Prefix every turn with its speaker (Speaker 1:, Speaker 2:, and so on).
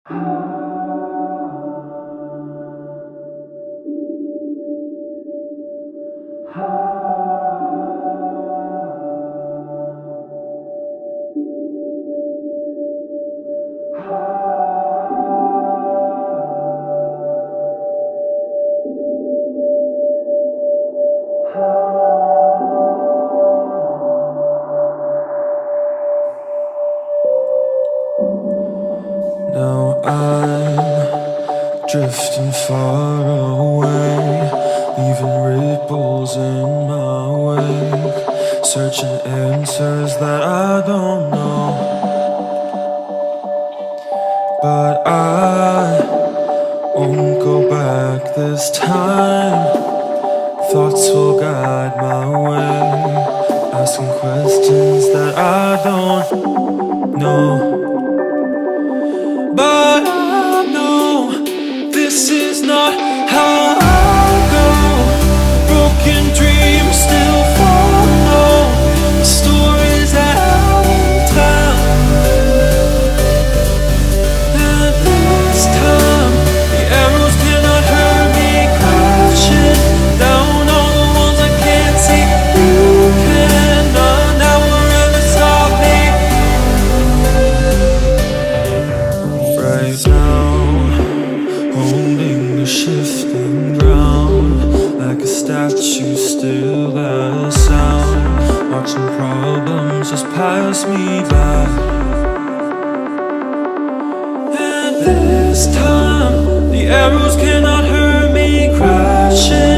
Speaker 1: Now I'm drifting far away, leaving ripples in my wake, searching answers that I don't know. But I won't go back this time. Thoughts will guide my way, asking questions that I don't know. But I know this is not how I go. Broken dreams still follow, the stories that I won't tell. And this time the arrows cannot hurt me, crashing down all the walls I can't see. You cannot now or ever stop me. Right now, holding the shifting ground, like a statue still as sound, watching problems just pass me by. And this time the arrows cannot hurt me, crashing